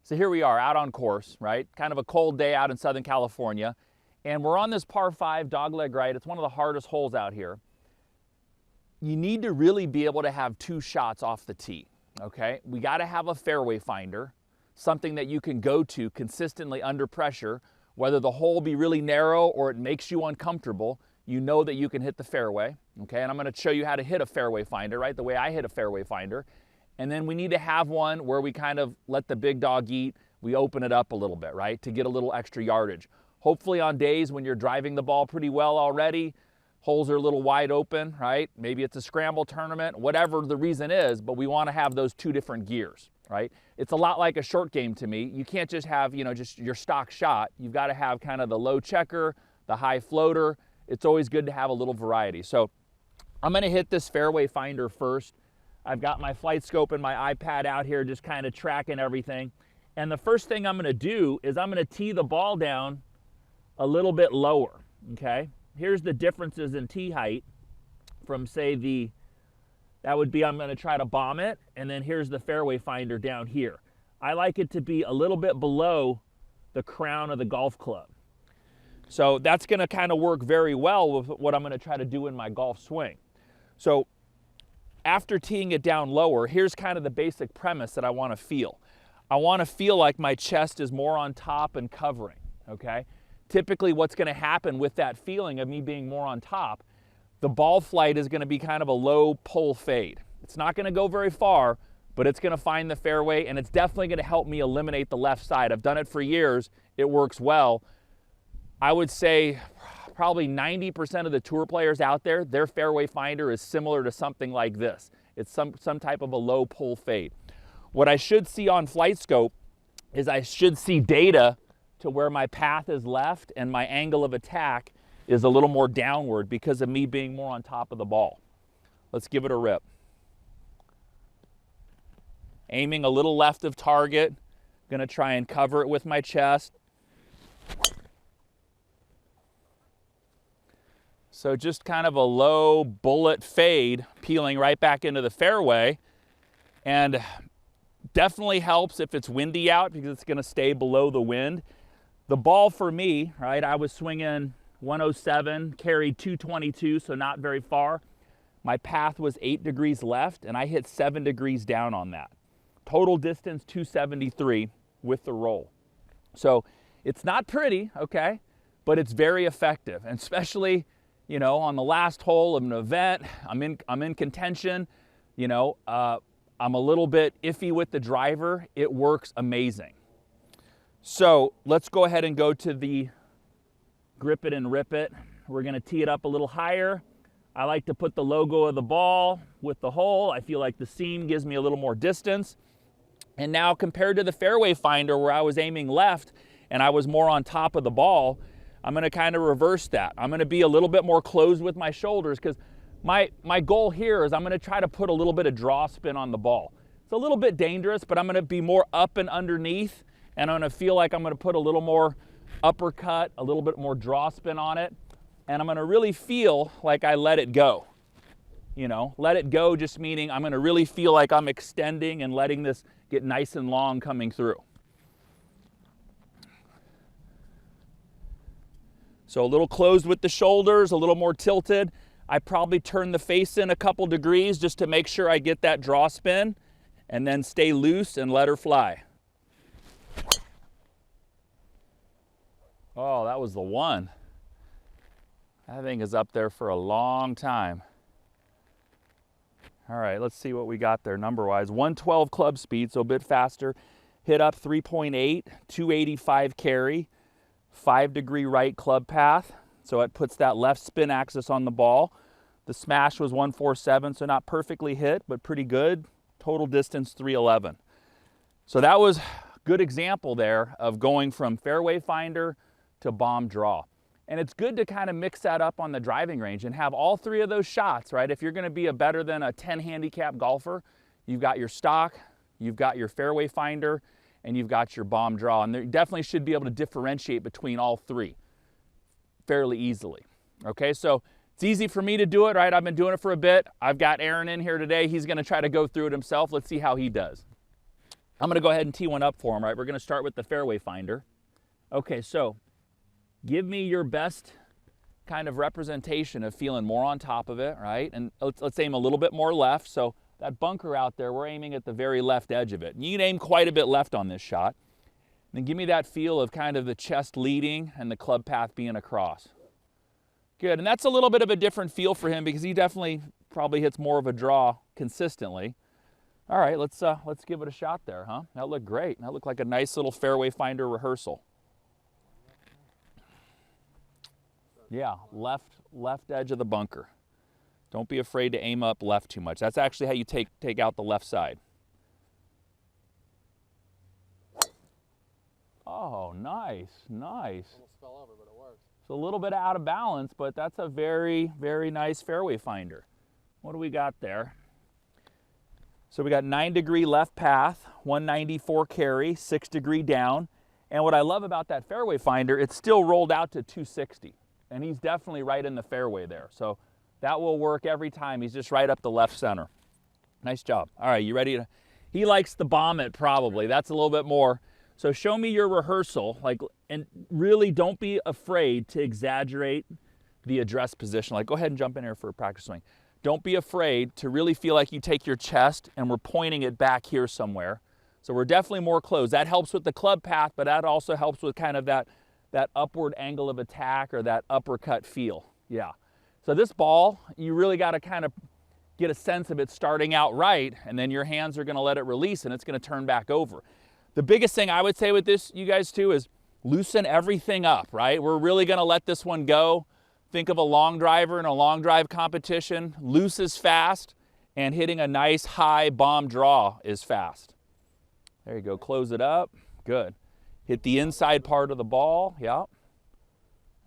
So here we are out on course, right? Kind of a cold day out in Southern California. And we're on this par 5 dogleg right. It's one of the hardest holes out here. You need to really be able to have 2 shots off the tee, okay? We got to have a fairway finder, something that you can go to consistently under pressure, whether the hole be really narrow or it makes you uncomfortable. You know that you can hit the fairway, okay? And I'm going to show you how to hit a fairway finder, right? The way I hit a fairway finder. And then we need to have one where we kind of let the big dog eat. We open it up a little bit, right? To get a little extra yardage. Hopefully on days when you're driving the ball pretty well already, holes are a little wide open, right? Maybe it's a scramble tournament, whatever the reason is, but we want to have those 2 different gears, right? It's a lot like a short game to me. You can't just have, you know, just your stock shot. You've got to have kind of the low checker, the high floater. It's always good to have a little variety. So I'm going to hit this fairway finder first. I've got my flight scope and my iPad out here just kind of tracking everything. And the first thing I'm going to do is I'm going to tee the ball down a little bit lower, okay? Here's the differences in tee height from, say, that would be I'm going to try to bomb it, and then here's the fairway finder down here. I like it to be a little bit below the crown of the golf club. So that's going to kind of work very well with what I'm going to try to do in my golf swing. So after teeing it down lower, here's kind of the basic premise that I want to feel. I want to feel like my chest is more on top and covering, okay? Typically what's going to happen with that feeling of me being more on top, the ball flight is going to be kind of a low pull fade. It's not going to go very far, but it's going to find the fairway, and it's definitely going to help me eliminate the left side. I've done it for years. It works well. I would say probably 90% of the tour players out there, their fairway finder is similar to something like this. It's some type of a low pull fade. What I should see on flight scope is I should see data to where my path is left and my angle of attack is a little more downward because of me being more on top of the ball. Let's give it a rip. Aiming a little left of target. Gonna try and cover it with my chest. So just kind of a low bullet fade, peeling right back into the fairway. And definitely helps if it's windy out because it's gonna stay below the wind. The ball for me, right, I was swinging 107, carried 222, so not very far. My path was 8 degrees left, and I hit 7 degrees down on that. Total distance 273 with the roll. So it's not pretty, okay, but it's very effective, and especially, you know, on the last hole of an event, I'm in contention, you know, I'm a little bit iffy with the driver. It works amazing. So let's go ahead and go to the grip it and rip it. We're gonna tee it up a little higher. I like to put the logo of the ball with the hole. I feel like the seam gives me a little more distance. And now compared to the fairway finder where I was aiming left and I was more on top of the ball, I'm gonna kind of reverse that. I'm gonna be a little bit more closed with my shoulders because my goal here is I'm gonna try to put a little bit of draw spin on the ball. It's a little bit dangerous, but I'm gonna be more up and underneath, and I'm gonna feel like I'm gonna put a little more uppercut, a little bit more draw spin on it, and I'm gonna really feel like I let it go. You know, let it go just meaning I'm gonna really feel like I'm extending and letting this get nice and long coming through. So a little closed with the shoulders, a little more tilted. I probably turn the face in a couple degrees just to make sure I get that draw spin, and then stay loose and let her fly. Oh, that was the one. That thing is up there for a long time. All right, let's see what we got there number-wise. 112 club speed, so a bit faster. Hit up 3.8, 285 carry, 5-degree right club path. So it puts that left spin axis on the ball. The smash was 147, so not perfectly hit, but pretty good. Total distance 311. So that was a good example there of going from fairway finder to bomb draw. And it's good to kind of mix that up on the driving range and have all 3 of those shots, right? If you're going to be a better than a 10 handicap golfer, you've got your stock, you've got your fairway finder, and you've got your bomb draw. And there definitely should be able to differentiate between all 3 fairly easily. Okay, so it's easy for me to do it, right? I've been doing it for a bit. I've got Aaron in here today. He's going to try to go through it himself. Let's see how he does. I'm going to go ahead and tee one up for him, right? We're going to start with the Fairway Finder. Okay, so give me your best kind of representation of feeling more on top of it, right? And let's aim a little bit more left. So that bunker out there, we're aiming at the very left edge of it. And you can aim quite a bit left on this shot. And then give me that feel of kind of the chest leading and the club path being across. Good, and that's a little bit of a different feel for him because he definitely probably hits more of a draw consistently. All right, let's give it a shot there, huh? That looked great. That looked like a nice little Fairway Finder rehearsal. Yeah, left edge of the bunker. Don't be afraid to aim up left too much. That's actually how you take out the left side. Oh, nice, nice. Almost fell over, but it works. It's a little bit out of balance, but that's a very, very nice Fairway Finder. What do we got there? So we got 9-degree left path, 194 carry, 6-degree down. And what I love about that Fairway Finder, it's still rolled out to 260. And he's definitely right in the fairway there. So that will work every time. He's just right up the left center. Nice job. All right, you ready to? He likes to bomb it probably. That's a little bit more. So show me your rehearsal, and really don't be afraid to exaggerate the address position. Like, go ahead and jump in here for a practice swing. Don't be afraid to really feel like you take your chest and we're pointing it back here somewhere. So we're definitely more closed. That helps with the club path, but that also helps with kind of that upward angle of attack or that uppercut feel. Yeah. So this ball, you really got to kind of get a sense of it starting out right, and then your hands are going to let it release and it's going to turn back over. The biggest thing I would say with this, you guys too, is loosen everything up, right? We're really going to let this one go. Think of a long driver in a long drive competition. Loose is fast, and hitting a nice high bomb draw is fast. There you go. Close it up. Good. Hit the inside part of the ball. Yeah.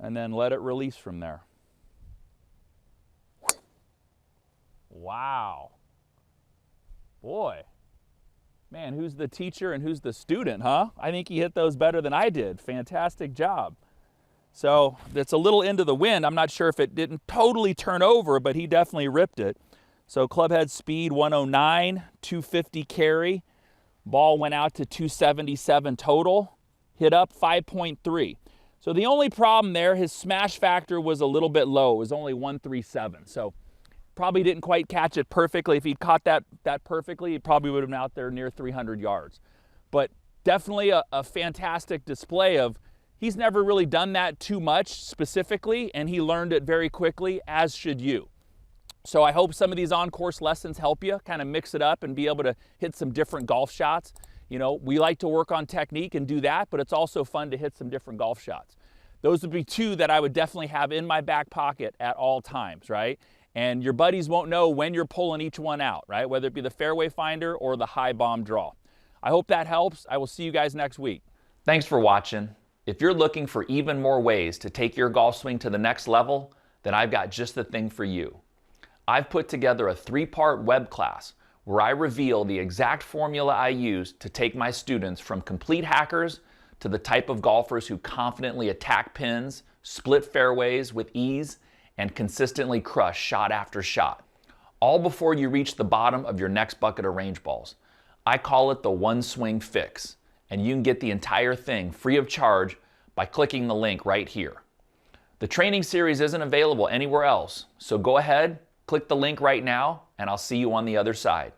And then let it release from there. Wow. Boy. Man, who's the teacher and who's the student, huh? I think he hit those better than I did. Fantastic job. So it's a little into the wind. I'm not sure if it didn't totally turn over, but he definitely ripped it. So clubhead speed 109, 250 carry. Ball went out to 277 total. Hit up 5.3. So the only problem there, his smash factor was a little bit low. It was only 137. So probably didn't quite catch it perfectly. If he'd caught that perfectly, he probably would have been out there near 300 yards. But definitely a fantastic display of, he's never really done that too much specifically, and he learned it very quickly, as should you. So I hope some of these on-course lessons help you kind of mix it up and be able to hit some different golf shots. You know, we like to work on technique and do that, but it's also fun to hit some different golf shots. Those would be two that I would definitely have in my back pocket at all times, right? And your buddies won't know when you're pulling each one out, right? Whether it be the Fairway Finder or the high bomb draw. I hope that helps. I will see you guys next week. Thanks for watching. If you're looking for even more ways to take your golf swing to the next level, then I've got just the thing for you. I've put together a 3-part web class where I reveal the exact formula I use to take my students from complete hackers to the type of golfers who confidently attack pins, split fairways with ease, and consistently crush shot after shot, all before you reach the bottom of your next bucket of range balls. I call it the One Swing Fix, and you can get the entire thing free of charge by clicking the link right here. The training series isn't available anywhere else, so go ahead, click the link right now, and I'll see you on the other side.